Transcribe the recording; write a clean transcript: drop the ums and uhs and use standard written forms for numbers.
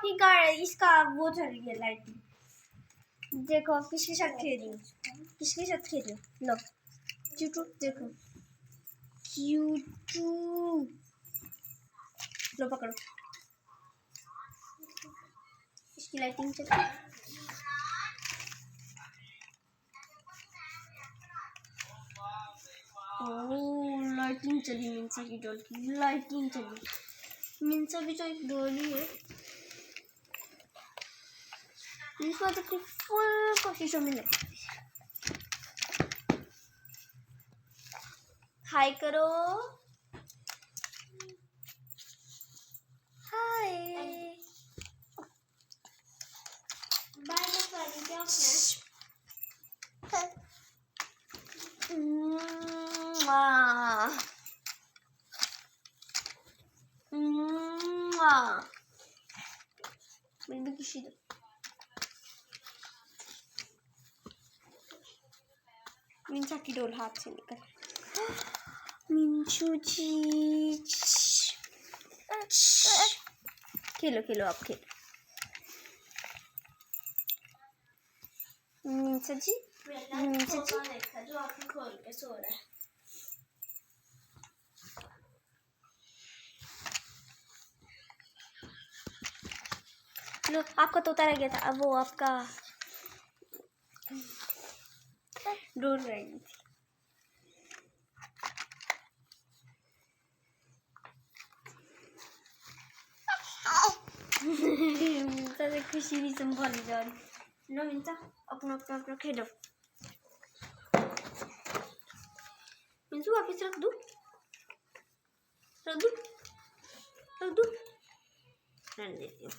अपनी कार इसका वो चल रही है लाइट। देखो किसके साथ खेल रही हूँ, किसके साथ खेल रही हूँ। लो चूटू देखो, चूटू लो पकड़ो, इसकी लाइटिंग चल रही है। लाइटिंग चली मिंसा की डॉल की, लाइटिंग चली। मिंसा भी तो एक डॉल ही है। मिंसा तो फुल कोशिश में लगी। हाय करो, हाय बाय बाय क्या मेरी किसी मिंसा की डोल हाथ से निकल। मिंचू जी खेलो खेलो आप खेलो। मिंसा जी, मिंसा जी जो आँखें खोल के सो रहा है। लो आपका तोता रह गया था, अब वो आपका ढूंढ रही थी। मिंसा से खुशी नहीं संभाली जा रही। लो मिंसा अपना अपना अपना खेलो। मिंसू वापिस रख दूँ, रख दूँ, रख दूँ, रहने देती हूँ।